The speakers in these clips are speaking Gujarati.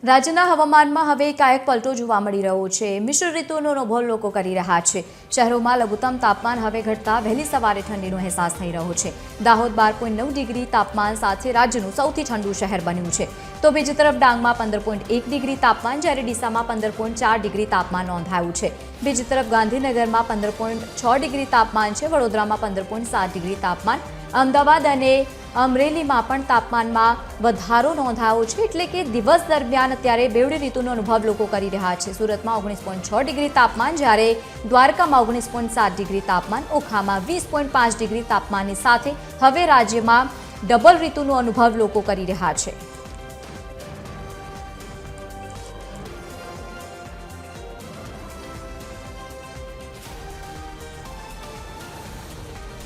રાજ્યના હવામાનમાં હવે એકાએક પલટો જોવા મળી રહ્યો છે। મિશ્ર ઋતુનો અનુભવ લોકો કરી રહ્યા છે। શહેરોમાં લઘુત્તમ તાપમાન હવે ઘટતા વહેલી સવારે ઠંડીનો અહેસાસ થઈ રહ્યો છે। દાહોદ 12.9 ડિગ્રી તાપમાન સાથે રાજ્યનું સૌથી ઠંડુ શહેર બન્યું છે, તો બીજી તરફ ડાંગમાં 15.1 ડિગ્રી તાપમાન, જ્યારે ડીસામાં 15.4 ડિગ્રી તાપમાન નોંધાયું છે। બીજી તરફ ગાંધીનગરમાં 15.6 ડિગ્રી તાપમાન છે, વડોદરામાં 15.7 ડિગ્રી તાપમાન, અમદાવાદ અને અમરેલીમાં પણ તાપમાનમાં વધારો નોંધાયો છે। એટલે કે દિવસ દરમિયાન અત્યારે બેવડી ઋતુનો અનુભવ લોકો કરી રહ્યા છે। સુરતમાં 19.6 ડિગ્રી તાપમાન, જ્યારે દ્વારકામાં 19.7 ડિગ્રી તાપમાન, ઓખામાં 20.5 ડિગ્રી તાપમાનની સાથે હવે રાજ્યમાં ડબલ ઋતુનો અનુભવ લોકો કરી રહ્યા છે।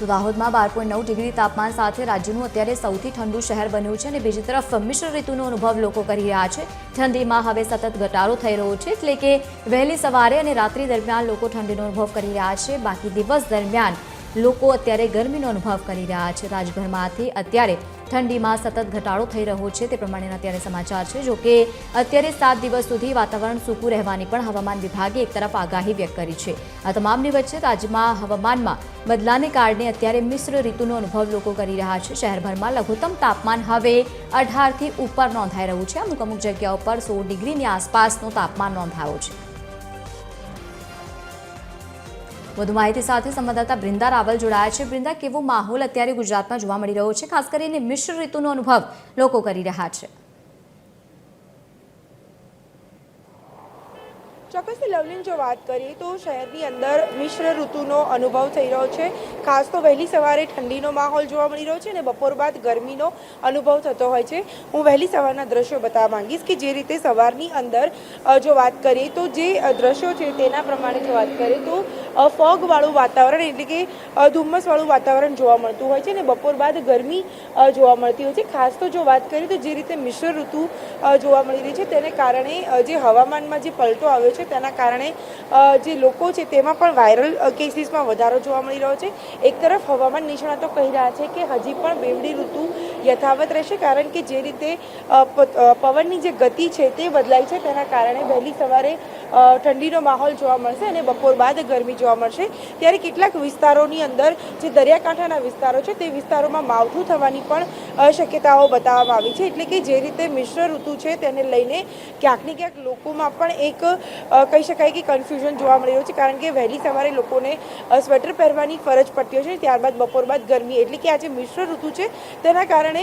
તો દાહોદમાં 12.9 ડિગ્રી તાપમાન સાથે રાજ્યનું અત્યારે સૌથી ઠંડુ શહેર બન્યું છે, અને બીજી તરફ મિશ્ર ઋતુનો અનુભવ લોકો કરી રહ્યા છે। ઠંડીમાં હવે સતત ઘટાડો થઈ રહ્યો છે, એટલે કે વહેલી સવારે અને રાત્રિ દરમિયાન લોકો ઠંડીનો અનુભવ કરી રહ્યા છે। બાકી દિવસ દરમિયાન લોકો અત્યારે ગરમીનો અનુભવ કરી રહ્યા છે। રાજ્યભરમાંથી અત્યારે ઠંડીમાં સતત ઘટાડો થઈ રહ્યો છે, તે પ્રમાણેના અત્યારે સમાચાર છે। જો કે અત્યારે 7 દિવસ સુધી વાતાવરણ સૂકું રહેવાની પણ હવામાન વિભાગે એક તરફ આગાહી વ્યક્ત કરી છે। આ તમામની વચ્ચે રાજ્યમાં હવામાનમાં બદલાને કારણે અત્યારે મિશ્ર ઋતુનો અનુભવ લોકો કરી રહ્યા છે। શહેરભરમાં લઘુત્તમ તાપમાન હવે 18થી ઉપર નોંધાઈ રહ્યું છે। અમુક જગ્યાઓ પર 16 ડિગ્રીની આસપાસનું તાપમાન નોંધાયું છે। વધુ માહિતી સાથે સંવાદદાતા બ્રિંદા રાવલ જોડાયા છે। બ્રિંદા, કેવો માહોલ અત્યારે ગુજરાતમાં જોવા મળી રહ્યો છે, ખાસ કરીને મિશ્ર ઋતુનો અનુભવ લોકો કરી રહ્યા છે? ચોક્કસથી લવલીન જો વાત કરીએ તો શહેરની અંદર મિશ્ર ઋતુનો અનુભવ થઈ રહ્યો છે। ખાસ તો વહેલી સવારે ઠંડીનો માહોલ જોવા મળી રહ્યો છે અને બપોર બાદ ગરમીનો અનુભવ થતો હોય છે। હું વહેલી સવારના દ્રશ્યો બતાવવા માંગીશ કે જે રીતે સવારની અંદર જો વાત કરીએ તો જે દ્રશ્યો છે તેના પ્રમાણે જો વાત કરીએ તો ફોગવાળું વાતાવરણ, એટલે કે ધુમ્મસવાળું વાતાવરણ જોવા મળતું હોય છે અને બપોર બાદ ગરમી જોવા મળતી હોય છે। ખાસ તો જો વાત કરીએ તો જે રીતે મિશ્ર ઋતુ જોવા મળી રહી છે તેને કારણે જે હવામાનમાં જે પલટો આવ્યો છે તેના કારણે જે લોકો છે તેમાં પણ વાયરલ કેસીસમાં વધારો જોવા મળી રહ્યો છે। એક તરફ હવામાન નિષ્ણાતો કહી રહ્યા છે કે હજી પણ બેવડી ઋતુ યથાવત રહેશે, કારણ કે જે રીતે પવનની જે ગતિ છે તે બદલાય છે તેના કારણે વહેલી સવારે ઠંડીનો માહોલ જોવા મળશે અને બપોર બાદ ગરમી જોવા મળશે। ત્યારે કેટલાક વિસ્તારોની અંદર જે દરિયાકાંઠાના વિસ્તારો છે તે વિસ્તારોમાં માવઠું થવાની પણ શક્યતાઓ બતાવવામાં આવી છે। એટલે કે જે રીતે મિશ્ર ઋતુ છે તેને લઈને ક્યાંક ને ક્યાંક લોકોમાં પણ એક કહી શકાય કે કન્ફ્યુઝન જોવા મળી રહ્યું છે, કારણ કે વહેલી સવારે લોકોને સ્વેટર પહેરવાની ફરજ પડતી હોય છે, ત્યારબાદ બપોર બાદ ગરમી, એટલે કે આ જે મિશ્ર ઋતુ છે તેના કારણે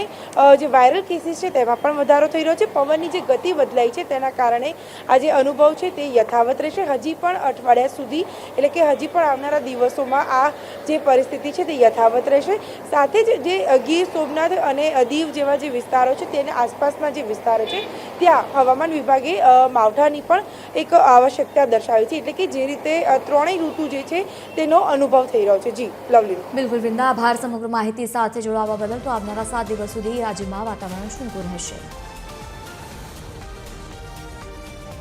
જે વાયરલ કેસીસ છે તેમાં પણ વધારો થઈ રહ્યો છે। પવનની જે ગતિ બદલાઈ છે તેના કારણે આ જે અનુભવ છે તે યથાવત રહેશે હજી પણ અઠવાડિયા સુધી, એટલે કે હજી પણ આવનારા દિવસોમાં આ જે પરિસ્થિતિ છે તે યથાવત રહેશે। સાથે જ જે ગીર સોમનાથ અને દીવ જેવા જે વિસ્તારો છે તેના આસપાસના જે વિસ્તારો છે ત્યાં હવામાન વિભાગે માવઠાની પણ એક આવશ્યકતા દર્શાવી છે, એટલે કે જે રીતે ત્રણેય ઋતુ જે છે તેનો અનુભવ થઈ રહ્યો છે। જી લવલી, બિલકુલ વૃંદા, આભાર સમગ્ર માહિતી સાથે જોડાવા બદલ। તો આવનારા 7 દિવસ સુધી રાજ્યમાં વાતાવરણ સૂકું રહેશે।